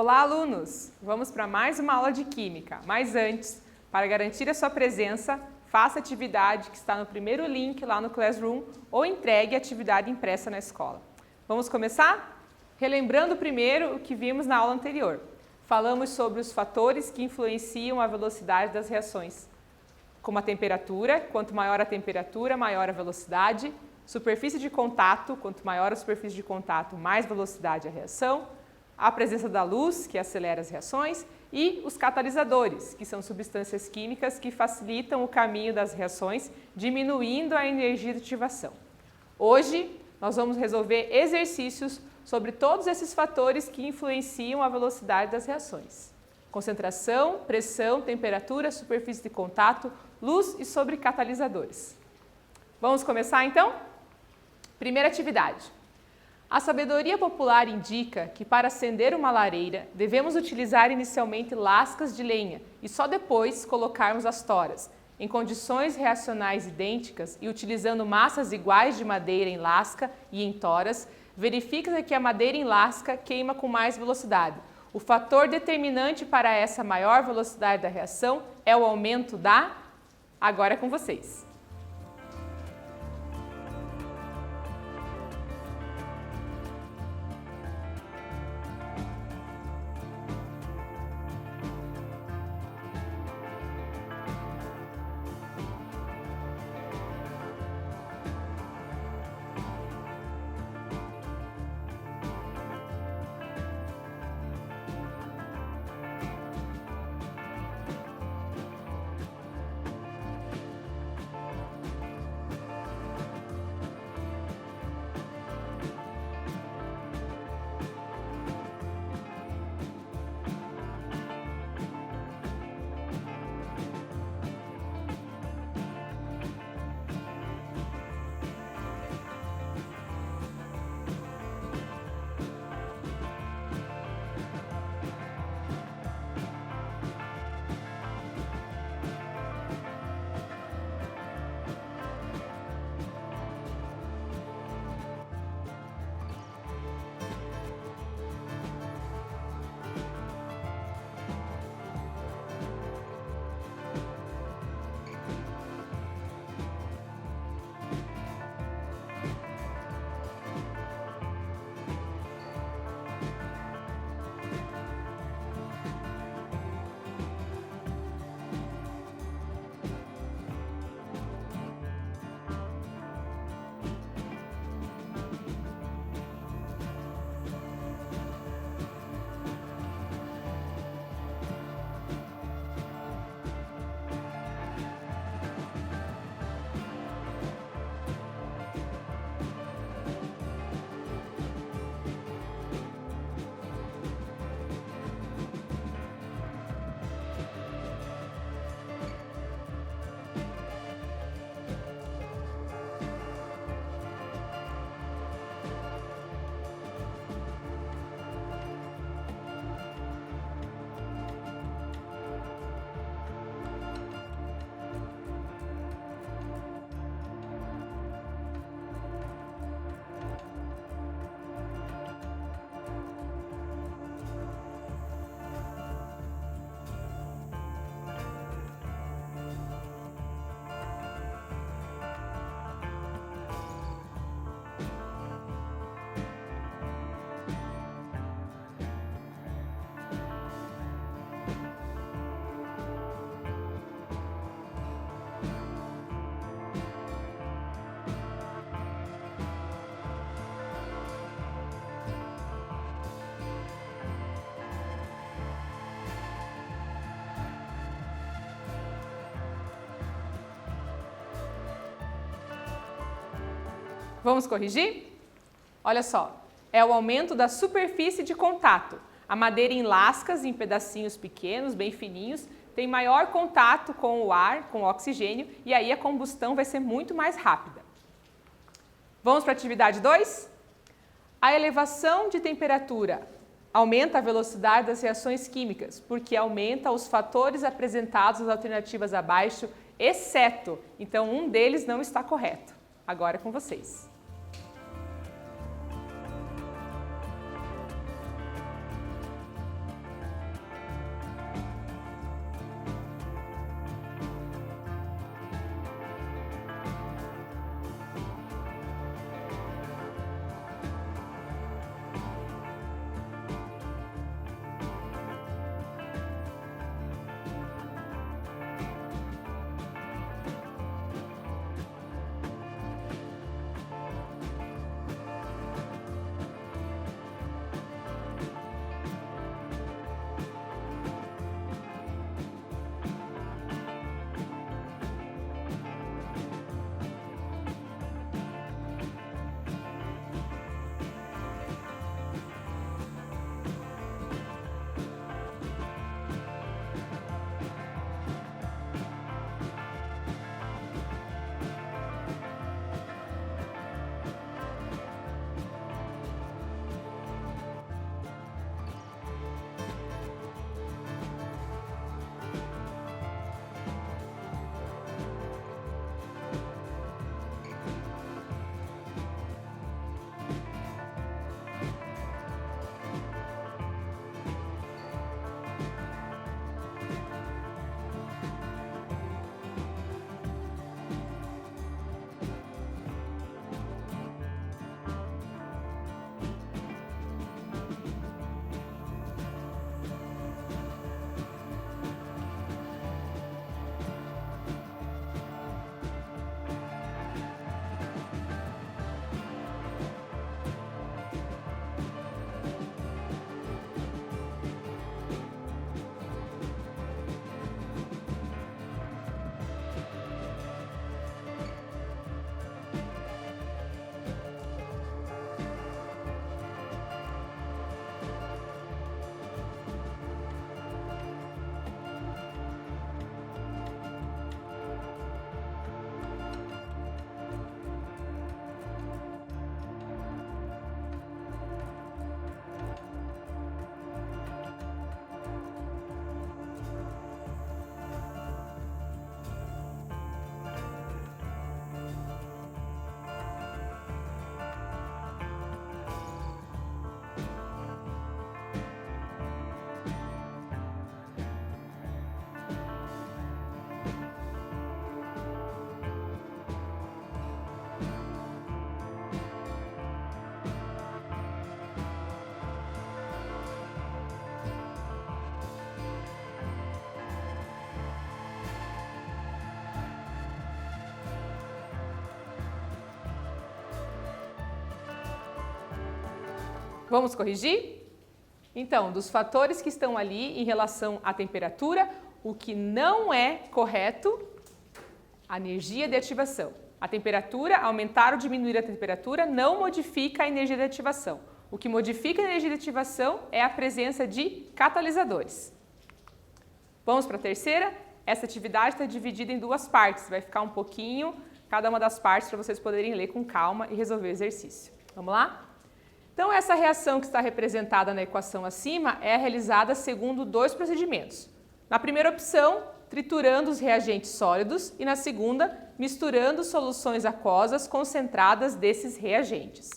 Olá, alunos! Vamos para mais uma aula de Química, mas antes, para garantir a sua presença, faça a atividade que está no primeiro link lá no Classroom ou entregue a atividade impressa na escola. Vamos começar? Relembrando primeiro o que vimos na aula anterior. Falamos sobre os fatores que influenciam a velocidade das reações, como a temperatura, quanto maior a temperatura, maior a velocidade, superfície de contato, quanto maior a superfície de contato, mais velocidade a reação, a presença da luz, que acelera as reações, e os catalisadores, que são substâncias químicas que facilitam o caminho das reações, diminuindo a energia de ativação. Hoje, nós vamos resolver exercícios sobre todos esses fatores que influenciam a velocidade das reações. Concentração, pressão, temperatura, superfície de contato, luz e sobre catalisadores. Vamos começar então? Primeira atividade. A sabedoria popular indica que para acender uma lareira devemos utilizar inicialmente lascas de lenha e só depois colocarmos as toras. Em condições reacionais idênticas e utilizando massas iguais de madeira em lasca e em toras, verifica-se que a madeira em lasca queima com mais velocidade. O fator determinante para essa maior velocidade da reação é o aumento da... Agora é com vocês. Vamos corrigir? Olha só, é o aumento da superfície de contato. A madeira em lascas, em pedacinhos pequenos, bem fininhos, tem maior contato com o ar, com o oxigênio, e aí a combustão vai ser muito mais rápida. Vamos para a atividade 2? A elevação de temperatura aumenta a velocidade das reações químicas, porque aumenta os fatores apresentados nas alternativas abaixo, exceto, então um deles não está correto. Agora é com vocês. Vamos corrigir? Então, dos fatores que estão ali em relação à temperatura, o que não é correto, a energia de ativação. A temperatura, aumentar ou diminuir a temperatura, não modifica a energia de ativação. O que modifica a energia de ativação é a presença de catalisadores. Vamos para a terceira? Essa atividade está dividida em duas partes, vai ficar um pouquinho cada uma das partes para vocês poderem ler com calma e resolver o exercício. Vamos lá? Então, essa reação que está representada na equação acima é realizada segundo dois procedimentos. Na primeira opção, triturando os reagentes sólidos e na segunda, misturando soluções aquosas concentradas desses reagentes.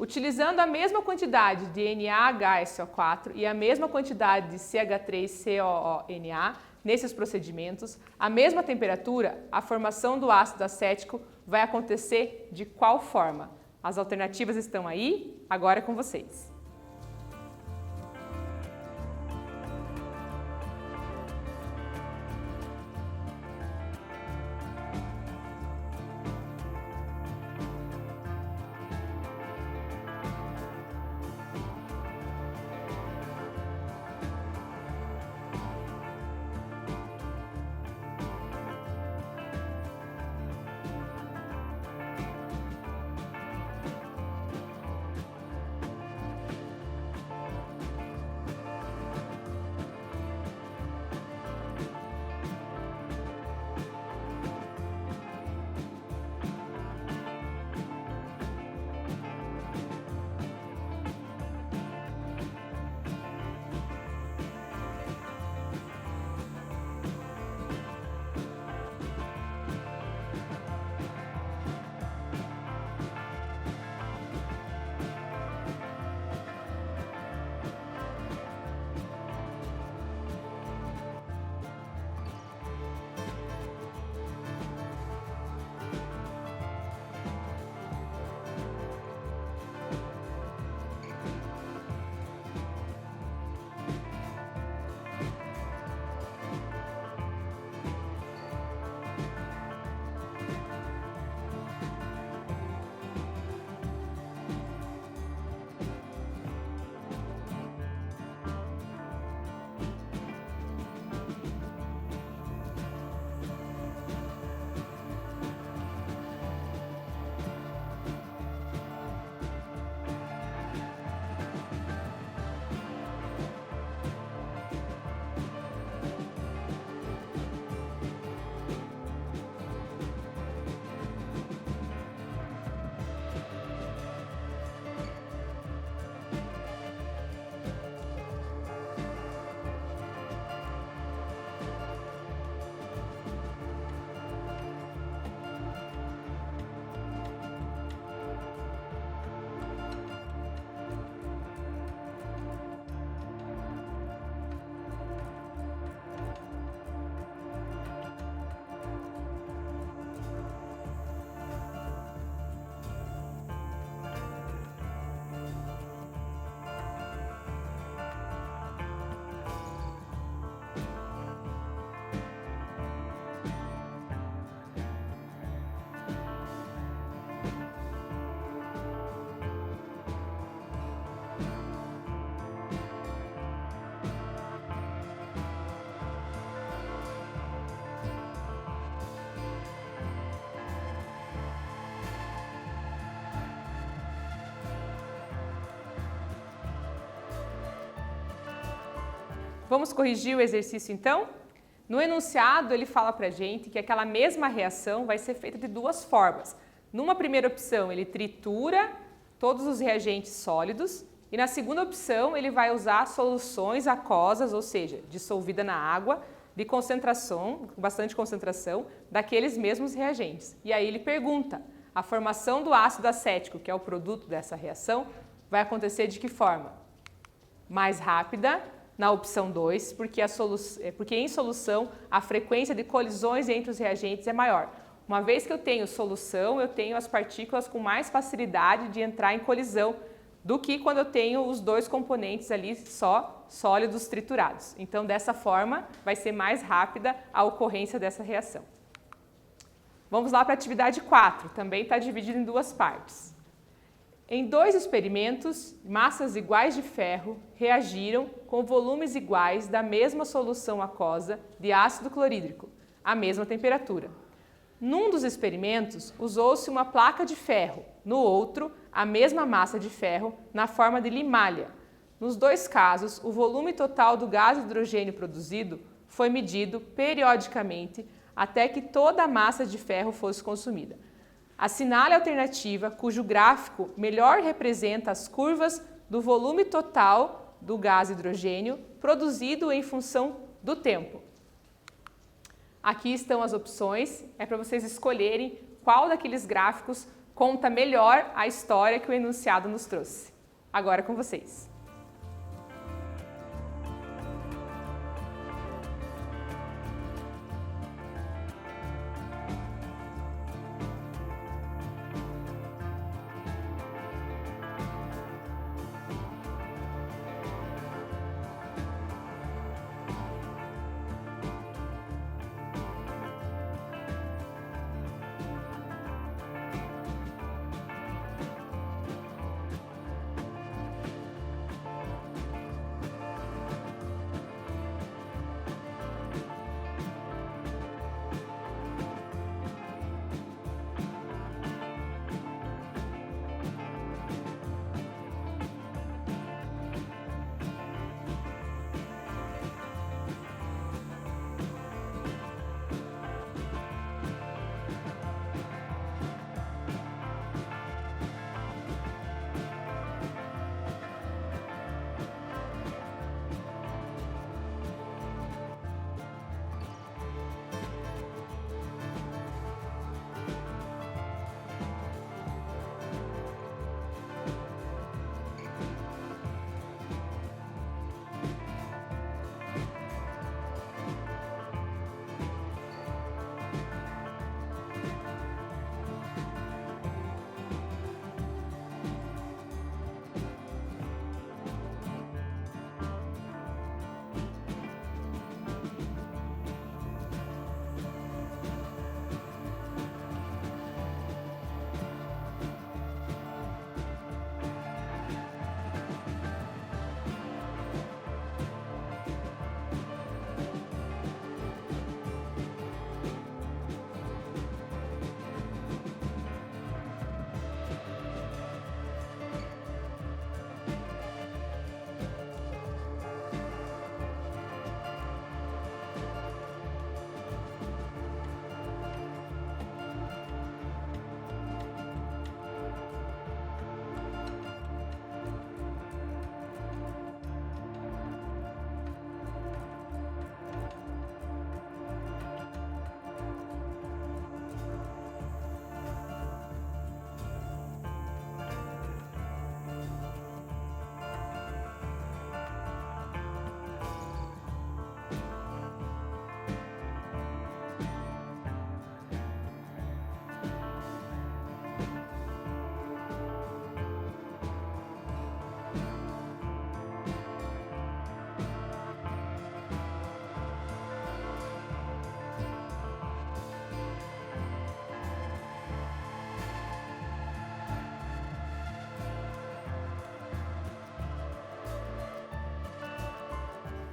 Utilizando a mesma quantidade de NaHSO4 e a mesma quantidade de CH3COONA nesses procedimentos, a mesma temperatura, a formação do ácido acético vai acontecer de qual forma? As alternativas estão aí, agora é com vocês. Vamos corrigir o exercício então? No enunciado ele fala pra gente que aquela mesma reação vai ser feita de duas formas. Numa primeira opção ele tritura todos os reagentes sólidos e na segunda opção ele vai usar soluções aquosas, ou seja, dissolvida na água, de concentração, bastante concentração, daqueles mesmos reagentes. E aí ele pergunta, a formação do ácido acético, que é o produto dessa reação, vai acontecer de que forma? Mais rápida, na opção 2, porque em solução a frequência de colisões entre os reagentes é maior. Uma vez que eu tenho solução, eu tenho as partículas com mais facilidade de entrar em colisão do que quando eu tenho os dois componentes ali só sólidos triturados. Então, dessa forma, vai ser mais rápida a ocorrência dessa reação. Vamos lá para a atividade 4, também está dividida em duas partes. Em 2 experimentos, massas iguais de ferro reagiram com volumes iguais da mesma solução aquosa de ácido clorídrico, à mesma temperatura. Num dos experimentos, usou-se uma placa de ferro, no outro, a mesma massa de ferro na forma de limalha. Nos 2 casos, o volume total do gás hidrogênio produzido foi medido periodicamente até que toda a massa de ferro fosse consumida. Assinale a alternativa cujo gráfico melhor representa as curvas do volume total do gás hidrogênio produzido em função do tempo. Aqui estão as opções, é para vocês escolherem qual daqueles gráficos conta melhor a história que o enunciado nos trouxe. Agora é com vocês.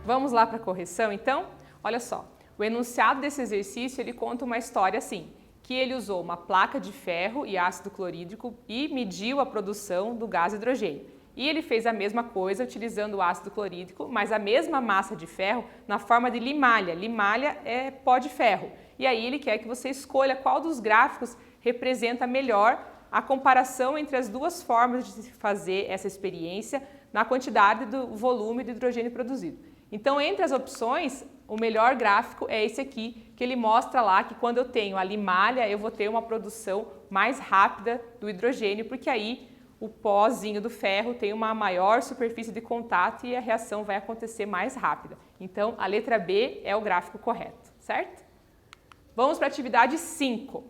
Vamos lá para a correção, então? Olha só, o enunciado desse exercício ele conta uma história assim, que ele usou uma placa de ferro e ácido clorídrico e mediu a produção do gás hidrogênio. E ele fez a mesma coisa utilizando o ácido clorídrico, mas a mesma massa de ferro na forma de limalha. Limalha é pó de ferro. E aí ele quer que você escolha qual dos gráficos representa melhor a comparação entre as duas formas de se fazer essa experiência na quantidade do volume de hidrogênio produzido. Então, entre as opções, o melhor gráfico é esse aqui, que ele mostra lá que quando eu tenho a limalha, eu vou ter uma produção mais rápida do hidrogênio, porque aí o pozinho do ferro tem uma maior superfície de contato e a reação vai acontecer mais rápida. Então, a letra B é o gráfico correto, certo? Vamos para a atividade 5.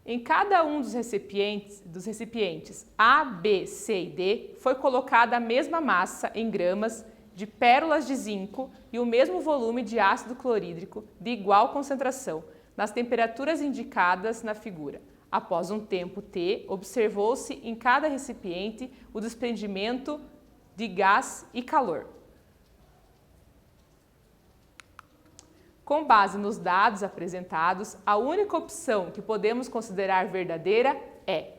Em cada um dos recipientes A, B, C e D, foi colocada a mesma massa em gramas de pérolas de zinco e o mesmo volume de ácido clorídrico de igual concentração, nas temperaturas indicadas na figura. Após um tempo T, observou-se em cada recipiente o desprendimento de gás e calor. Com base nos dados apresentados, a única opção que podemos considerar verdadeira é.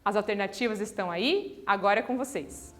As alternativas estão aí, agora é com vocês.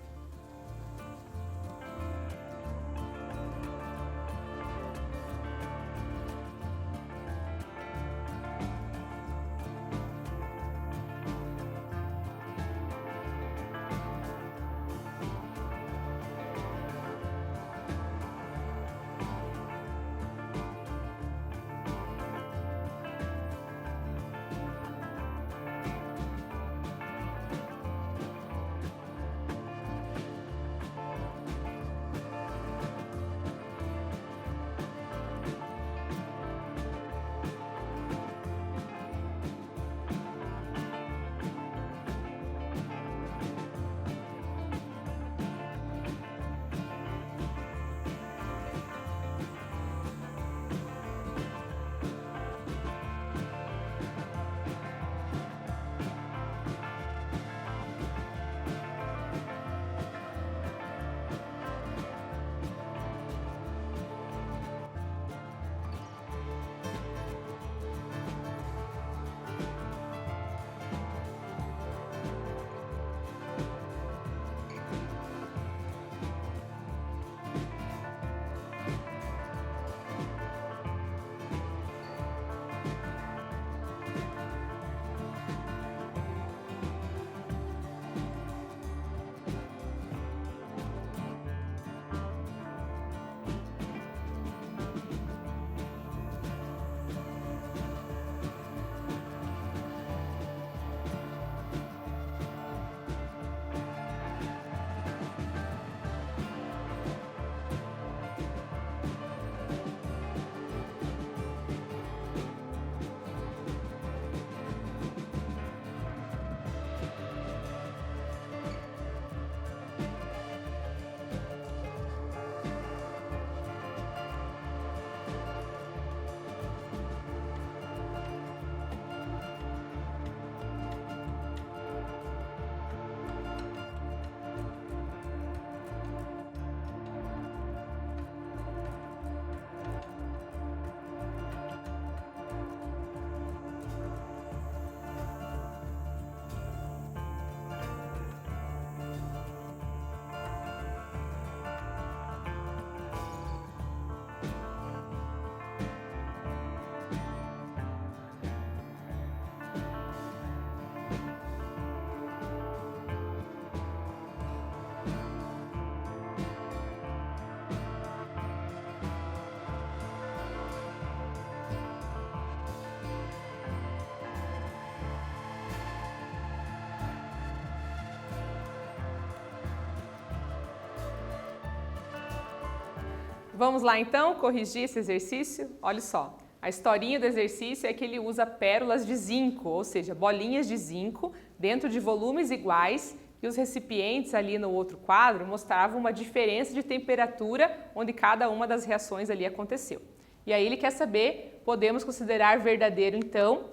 Vamos lá então corrigir esse exercício? Olha só, a historinha do exercício é que ele usa pérolas de zinco, ou seja, bolinhas de zinco dentro de volumes iguais, e os recipientes ali no outro quadro mostravam uma diferença de temperatura onde cada uma das reações ali aconteceu. E aí ele quer saber, podemos considerar verdadeiro então,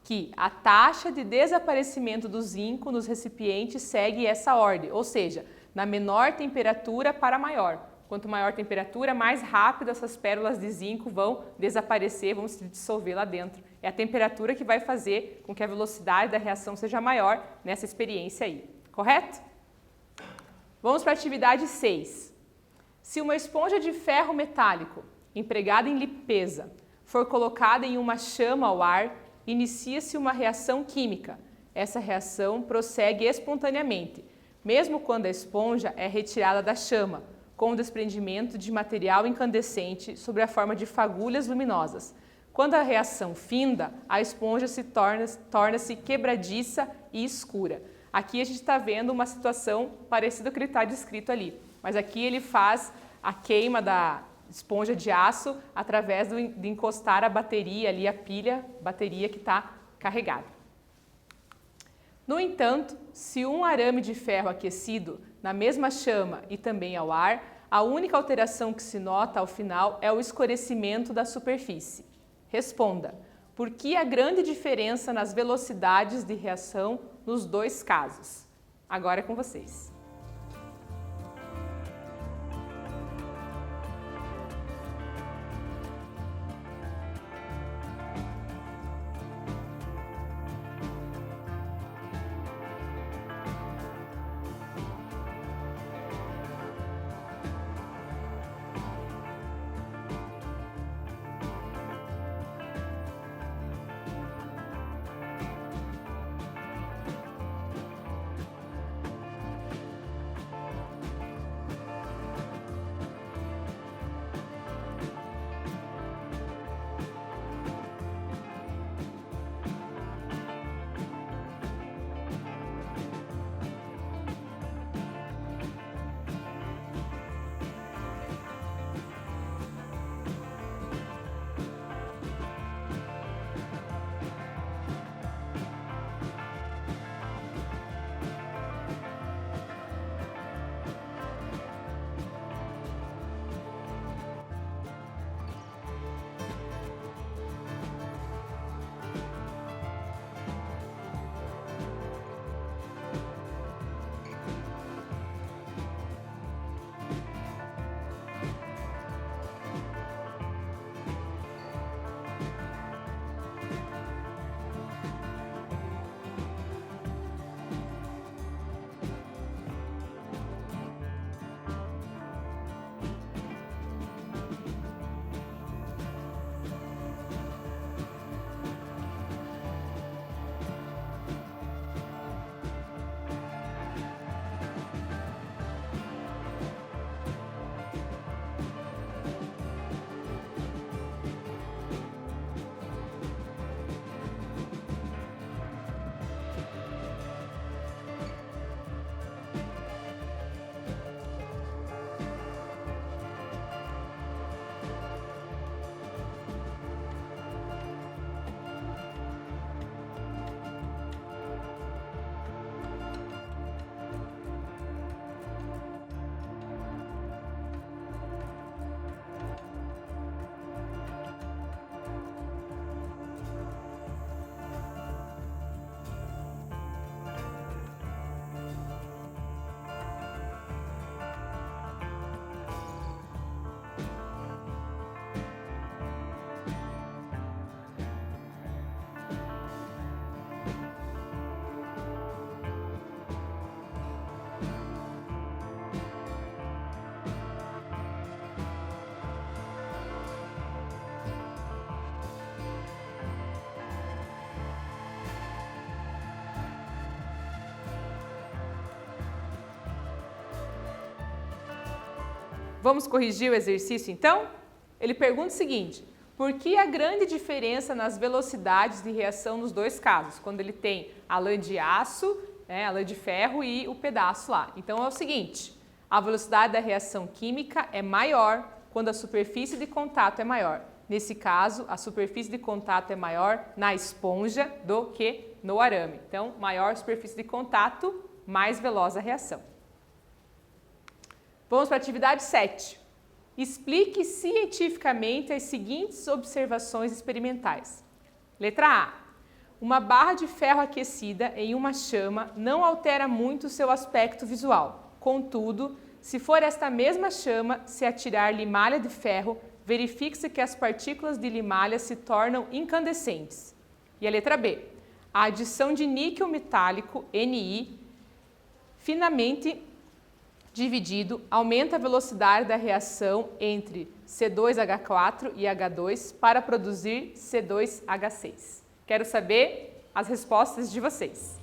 que a taxa de desaparecimento do zinco nos recipientes segue essa ordem, ou seja, na menor temperatura para a maior. Quanto maior a temperatura, mais rápido essas pérolas de zinco vão desaparecer, vão se dissolver lá dentro. É a temperatura que vai fazer com que a velocidade da reação seja maior nessa experiência aí, correto? Vamos para a atividade 6. Se uma esponja de ferro metálico empregada em limpeza for colocada em uma chama ao ar, inicia-se uma reação química. Essa reação prossegue espontaneamente, mesmo quando a esponja é retirada da chama, com o desprendimento de material incandescente sob a forma de fagulhas luminosas. Quando a reação finda, a esponja se torna-se quebradiça e escura. Aqui a gente está vendo uma situação parecida com o que está descrito ali, mas aqui ele faz a queima da esponja de aço através de encostar a bateria ali, a pilha, bateria que está carregada. No entanto, se um arame de ferro aquecido na mesma chama e também ao ar, a única alteração que se nota ao final é o escurecimento da superfície. Responda, por que a grande diferença nas velocidades de reação nos dois casos? Agora é com vocês. Vamos corrigir o exercício então? Ele pergunta o seguinte: por que a grande diferença nas velocidades de reação nos dois casos? Quando ele tem a lã de aço, a lã de ferro e o pedaço lá. Então é o seguinte: a velocidade da reação química é maior quando a superfície de contato é maior. Nesse caso, a superfície de contato é maior na esponja do que no arame. Então, maior superfície de contato, mais veloz a reação. Vamos para a atividade 7. Explique cientificamente as seguintes observações experimentais. Letra A. Uma barra de ferro aquecida em uma chama não altera muito seu aspecto visual. Contudo, se for esta mesma chama se atirar limalha de ferro, verifique-se que as partículas de limalha se tornam incandescentes. E a letra B. A adição de níquel metálico, Ni, finamente dividido, aumenta a velocidade da reação entre C2H4 e H2 para produzir C2H6. Quero saber as respostas de vocês.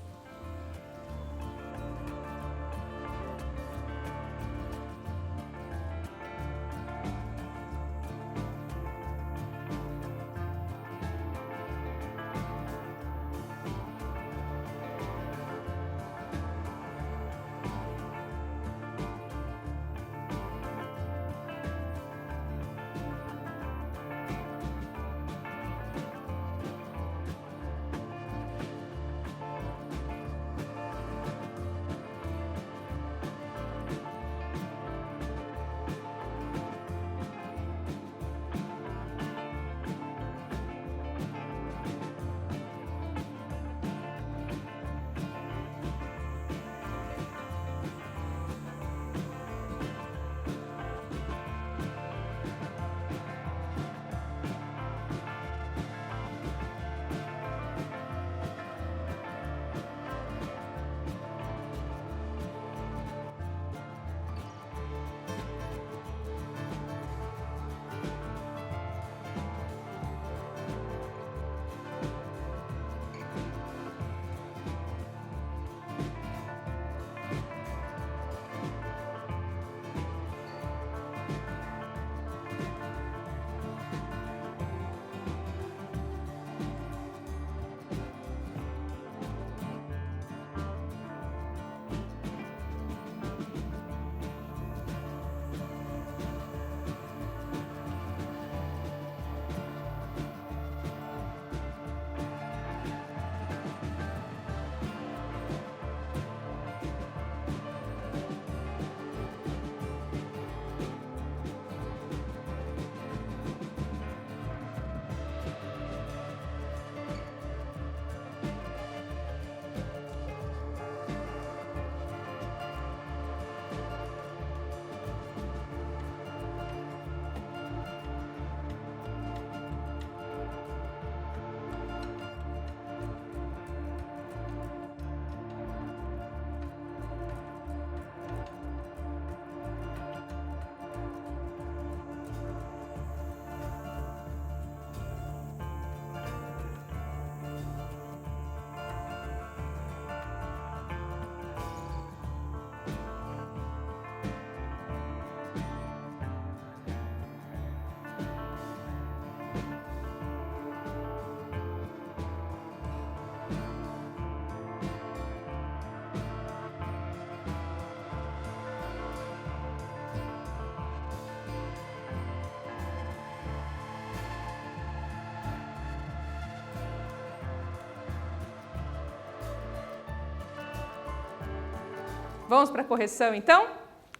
Vamos para a correção, então?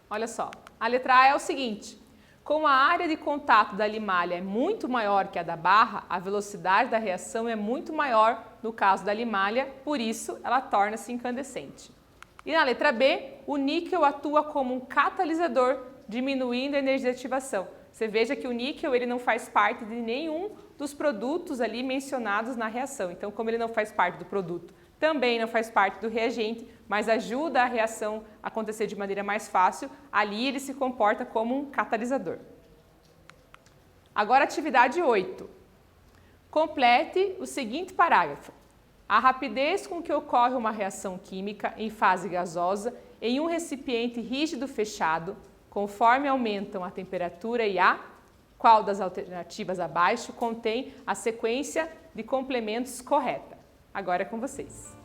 Olha só, a letra A é o seguinte: como a área de contato da limalha é muito maior que a da barra, a velocidade da reação é muito maior no caso da limalha, por isso ela torna-se incandescente. E na letra B, o níquel atua como um catalisador, diminuindo a energia de ativação. Você veja que o níquel ele não faz parte de nenhum dos produtos ali mencionados na reação. Então, como ele não faz parte do produto, também não faz parte do reagente, mas ajuda a reação a acontecer de maneira mais fácil, ali ele se comporta como um catalisador. Agora, atividade 8. Complete o seguinte parágrafo. A rapidez com que ocorre uma reação química em fase gasosa em um recipiente rígido fechado, conforme aumentam a temperatura e a qual das alternativas abaixo contém a sequência de complementos correta. Agora é com vocês.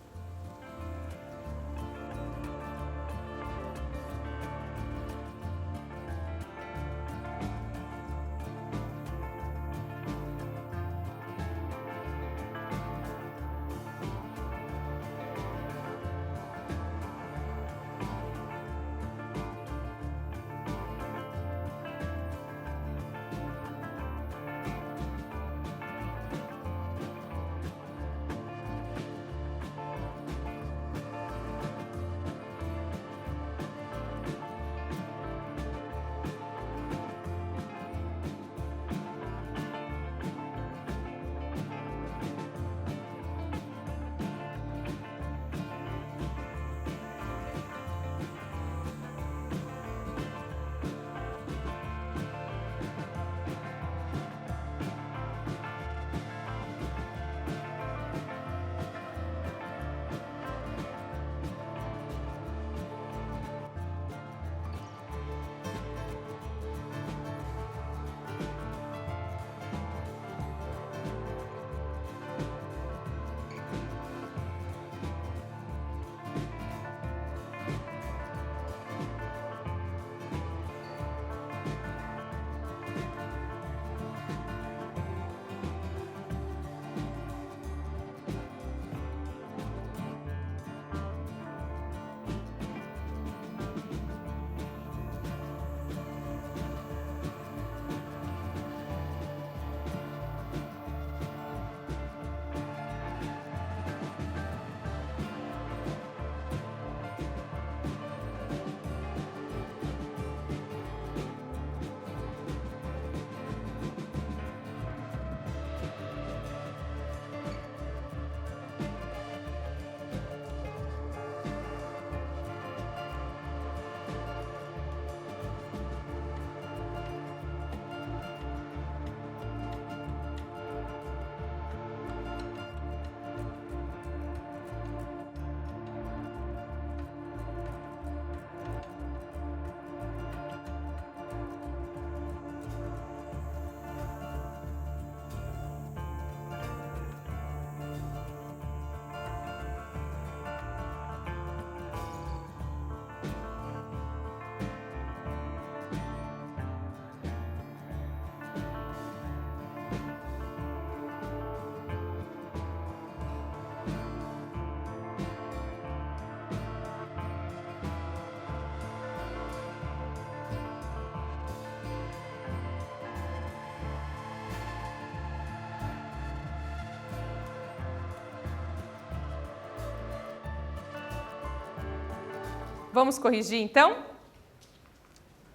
Vamos corrigir então?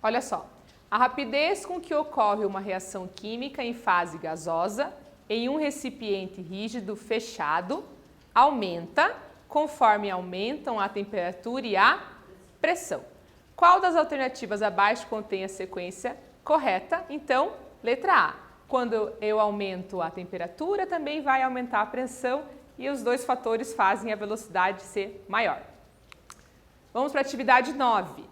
Olha só, a rapidez com que ocorre uma reação química em fase gasosa em um recipiente rígido fechado aumenta conforme aumentam a temperatura e a pressão. Qual das alternativas abaixo contém a sequência correta? Então, letra A. Quando eu aumento a temperatura, também vai aumentar a pressão e os dois fatores fazem a velocidade ser maior. Vamos para a atividade 9.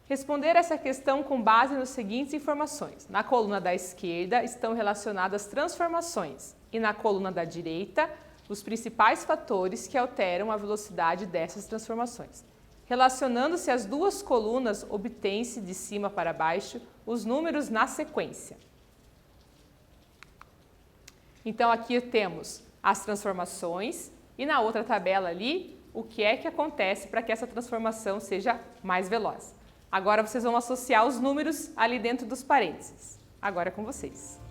Responder essa questão com base nas seguintes informações. Na coluna da esquerda estão relacionadas transformações e na coluna da direita os principais fatores que alteram a velocidade dessas transformações. Relacionando-se as duas colunas, obtém-se de cima para baixo os números na sequência. Então aqui temos as transformações e na outra tabela ali o que é que acontece para que essa transformação seja mais veloz. Agora vocês vão associar os números ali dentro dos parênteses. Agora é com vocês.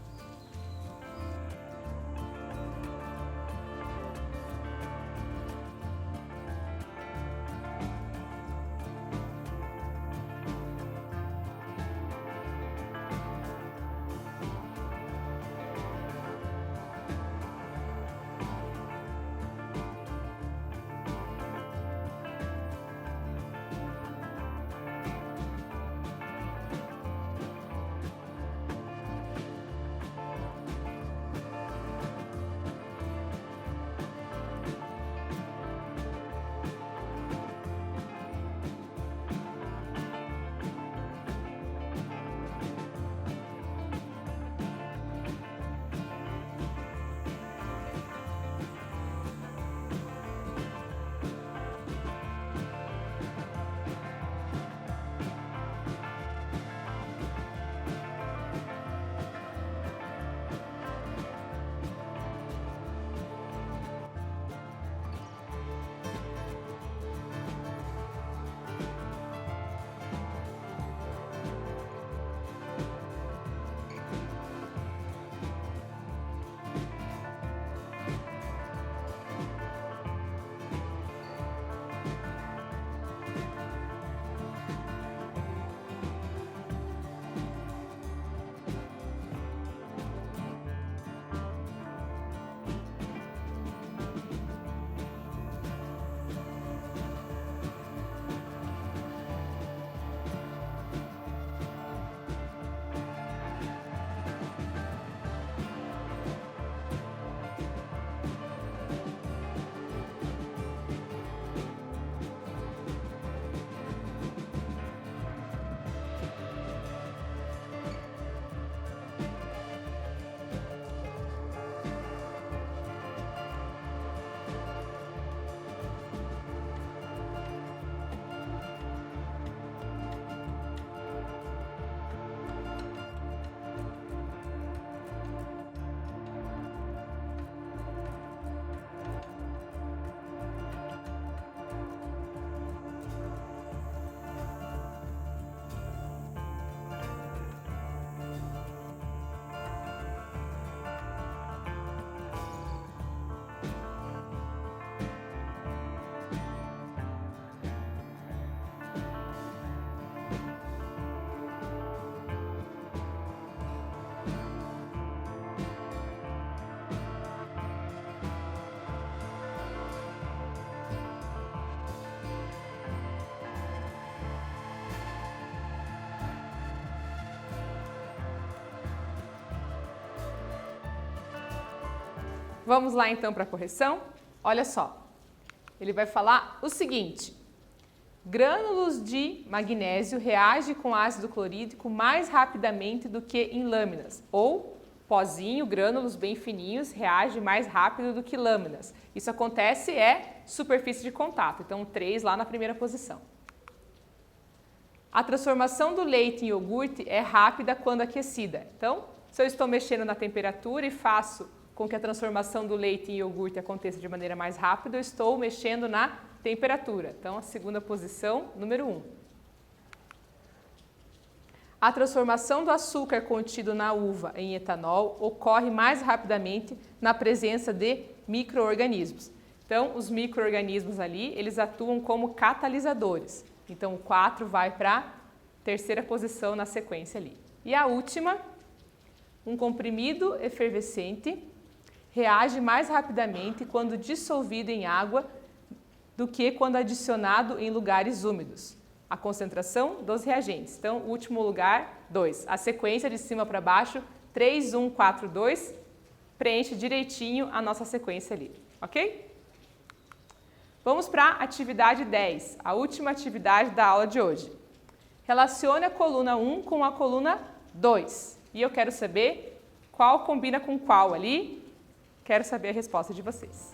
Vamos lá então para a correção? Olha só, ele vai falar o seguinte: grânulos de magnésio reagem com ácido clorídrico mais rapidamente do que em lâminas, ou pozinho, grânulos bem fininhos, reagem mais rápido do que lâminas. Isso acontece superfície de contato, então 3 lá na primeira posição. A transformação do leite em iogurte é rápida quando aquecida. Então, se eu estou mexendo na temperatura e faço com que a transformação do leite em iogurte aconteça de maneira mais rápida, eu estou mexendo na temperatura. Então, a segunda posição, número 1. A transformação do açúcar contido na uva em etanol ocorre mais rapidamente na presença de micro-organismos. Então, os micro-organismos ali, eles atuam como catalisadores. Então, o 4 vai para a terceira posição na sequência ali. E a última, um comprimido efervescente reage mais rapidamente quando dissolvido em água do que quando adicionado em lugares úmidos. A concentração dos reagentes. Então, o último lugar, 2. A sequência de cima para baixo, 3, 1, 4, 2, preenche direitinho a nossa sequência ali, ok? Vamos para a atividade 10, a última atividade da aula de hoje. Relacione a coluna 1 com a coluna 2. E eu quero saber qual combina com qual ali. Quero saber a resposta de vocês.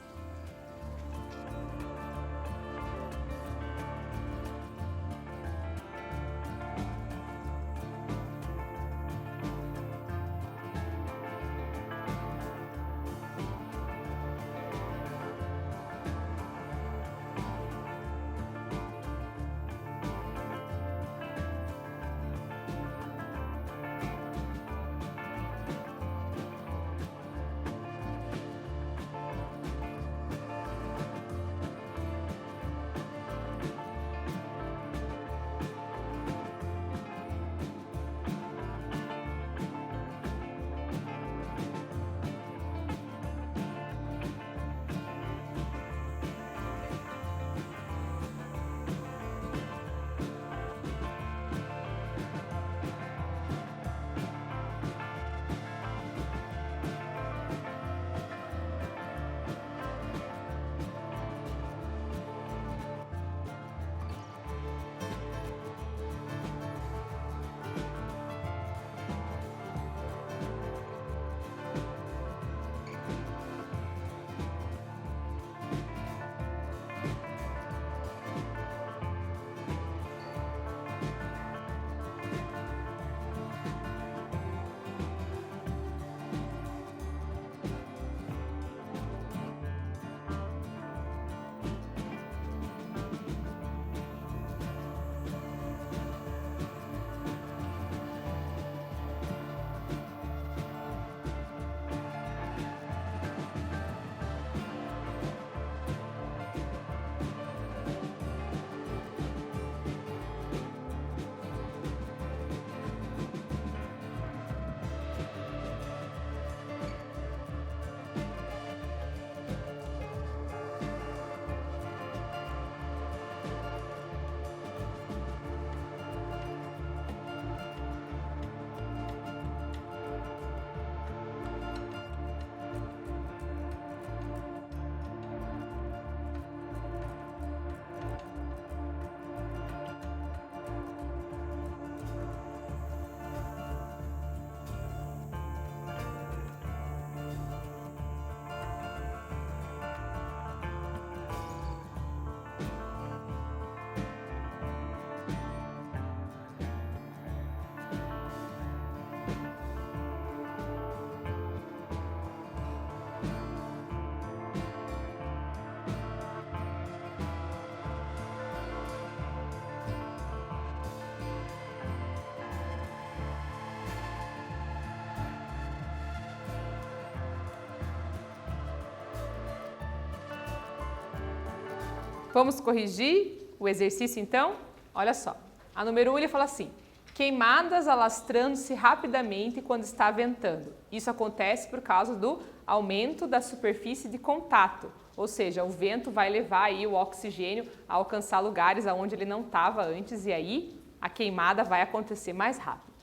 Vamos corrigir o exercício então? Olha só, a número 1 ele fala assim: queimadas alastrando-se rapidamente quando está ventando. Isso acontece por causa do aumento da superfície de contato, ou seja, o vento vai levar aí o oxigênio a alcançar lugares onde ele não estava antes e aí a queimada vai acontecer mais rápido.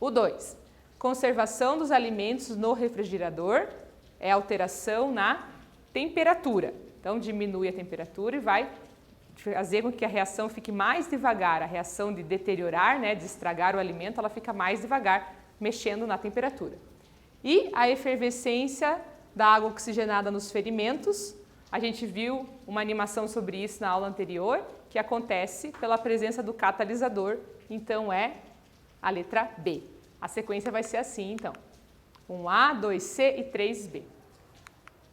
O 2, conservação dos alimentos no refrigerador é alteração na temperatura. Então diminui a temperatura e vai fazer com que a reação fique mais devagar. A reação de deteriorar, de estragar o alimento, ela fica mais devagar, mexendo na temperatura. E a efervescência da água oxigenada nos ferimentos, a gente viu uma animação sobre isso na aula anterior, que acontece pela presença do catalisador, então é a letra B. A sequência vai ser assim, então, 1A, 2C e 3B.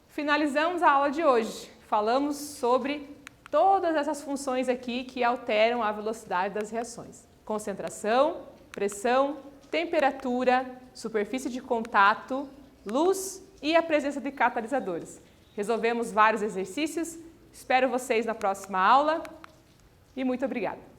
Finalizamos a aula de hoje. Falamos sobre todas essas funções aqui que alteram a velocidade das reações. Concentração, pressão, temperatura, superfície de contato, luz e a presença de catalisadores. Resolvemos vários exercícios. Espero vocês na próxima aula e muito obrigada.